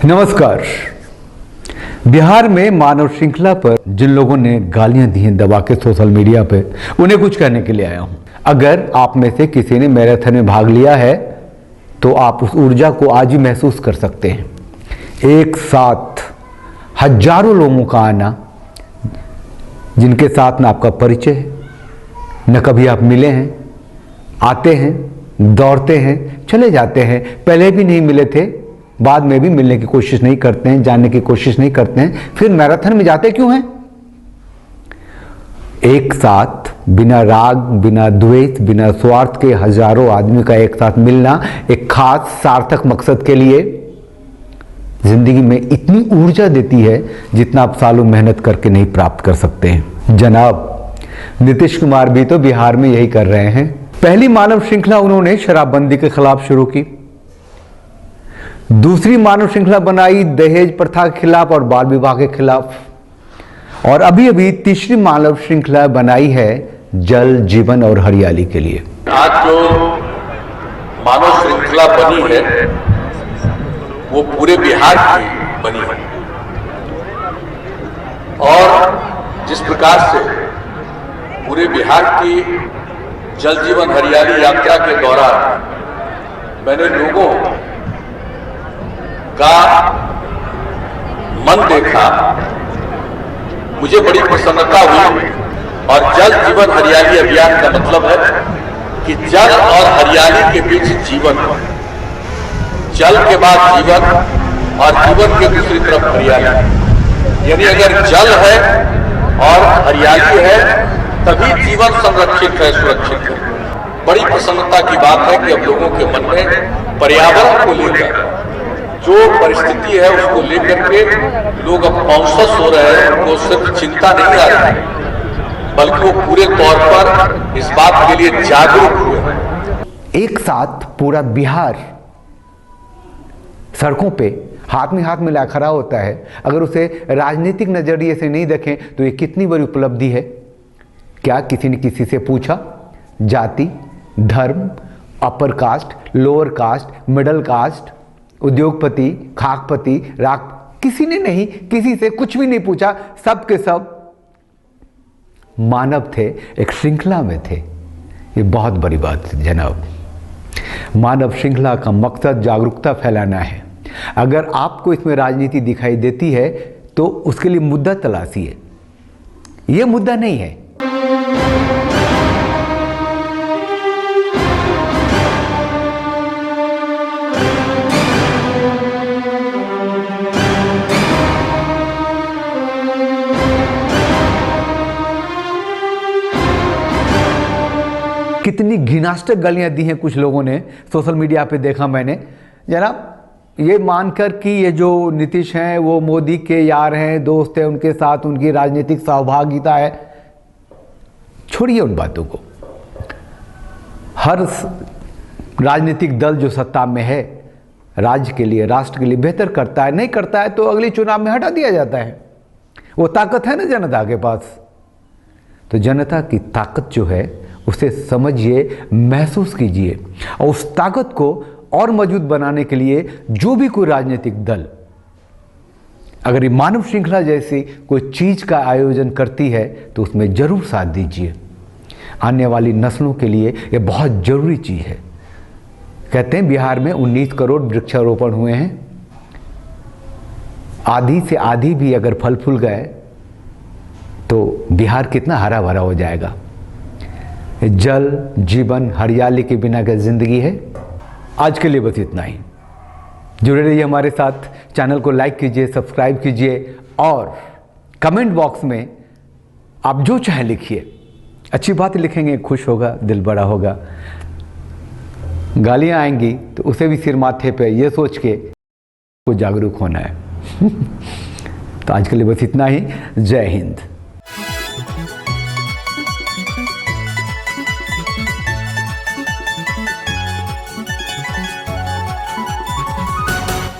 नमस्कार। बिहार में मानव श्रृंखला पर जिन लोगों ने गालियां दी हैं दबा के सोशल मीडिया पे, उन्हें कुछ कहने के लिए आया हूं। अगर आप में से किसी ने मैराथन में भाग लिया है तो आप उस ऊर्जा को आज ही महसूस कर सकते हैं। एक साथ हजारों लोगों का आना, जिनके साथ न आपका परिचय है, न कभी आप मिले हैं, आते हैं, दौड़ते हैं, चले जाते हैं, पहले भी नहीं मिले थे, बाद में भी मिलने की कोशिश नहीं करते हैं, जानने की कोशिश नहीं करते हैं, फिर मैराथन में जाते क्यों हैं? एक साथ बिना राग, बिना द्वेष, बिना स्वार्थ के हजारों आदमी का एक साथ मिलना एक खास सार्थक मकसद के लिए जिंदगी में इतनी ऊर्जा देती है जितना आप सालों मेहनत करके नहीं प्राप्त कर सकते हैं। जनाब नीतीश कुमार भी तो बिहार में यही कर रहे हैं। पहली मानव श्रृंखला उन्होंने शराबबंदी के खिलाफ शुरू की, दूसरी मानव श्रृंखला बनाई दहेज प्रथा के खिलाफ और बाल विवाह के खिलाफ, और अभी अभी तीसरी मानव श्रृंखला बनाई है जल, जीवन और हरियाली के लिए। आज जो मानव श्रृंखला बनी है वो पूरे बिहार की बनी है, और जिस प्रकार से पूरे बिहार की जल जीवन हरियाली यात्रा के दौरान मैंने लोगों का मन देखा, मुझे बड़ी प्रसन्नता हुई। और जल जीवन हरियाली अभियान का मतलब है कि जल और हरियाली के बीच जीवन, जल के बाद जीवन और जीवन के दूसरी तरफ हरियाली। यानी अगर जल है और हरियाली है तभी जीवन संरक्षित है, सुरक्षित है। बड़ी प्रसन्नता की बात है कि अब लोगों के मन में पर्यावरण को लेकर जो परिस्थिति है उसको लेकर के लोग अब कॉन्शियस हो रहे हैं। उनको सिर्फ चिंता नहीं आ रही है, बल्कि वो पूरे तौर पर इस बात के लिए जागरूक हुए। एक साथ पूरा बिहार सड़कों पे हाथ में हाथ मिला खड़ा होता है। अगर उसे राजनीतिक नजरिए से नहीं देखें तो ये कितनी बड़ी उपलब्धि है। क्या किसी ने किसी से पूछा जाति, धर्म, upper caste, lower caste, middle caste, उद्योगपति, खाकपति, राग, किसी ने नहीं, किसी से कुछ भी नहीं पूछा। सब के सब मानव थे, एक श्रृंखला में थे। ये बहुत बड़ी बात है जनाब। मानव श्रृंखला का मकसद जागरूकता फैलाना है। अगर आपको इसमें राजनीति दिखाई देती है तो उसके लिए मुद्दा तलाशिए। यह मुद्दा नहीं है। कितनी घिनाष्टक गालियां दी हैं कुछ लोगों ने, सोशल मीडिया पे देखा मैंने। जनाब ये मानकर कि ये जो नीतीश हैं वो मोदी के यार हैं, दोस्त हैं, उनके साथ उनकी राजनीतिक सहभागिता है, छोड़िए उन बातों को। हर राजनीतिक दल जो सत्ता में है राज्य के लिए, राष्ट्र के लिए बेहतर करता है, नहीं करता है तो अगले चुनाव में हटा दिया जाता है। वो ताकत है ना जनता के पास। तो जनता की ताकत जो है उसे समझिए, महसूस कीजिए, और उस ताकत को और मजबूत बनाने के लिए जो भी कोई राजनीतिक दल अगर ये मानव श्रृंखला जैसी कोई चीज का आयोजन करती है तो उसमें जरूर साथ दीजिए। आने वाली नस्लों के लिए ये बहुत जरूरी चीज है। कहते हैं बिहार में 19 करोड़ वृक्षारोपण हुए हैं। आधी से आधी भी अगर फल फूल गए तो बिहार कितना हरा भरा हो जाएगा। जल, जीवन, हरियाली के बिना क्या जिंदगी है। आज के लिए बस इतना ही। जुड़े रहिए हमारे साथ। चैनल को लाइक कीजिए, सब्सक्राइब कीजिए, और कमेंट बॉक्स में आप जो चाहे लिखिए। अच्छी बात लिखेंगे, खुश होगा, दिल बड़ा होगा। गालियां आएंगी तो उसे भी सिर माथे पे ये सोच के को जागरूक होना है। तो आज के लिए बस इतना ही। जय हिंद।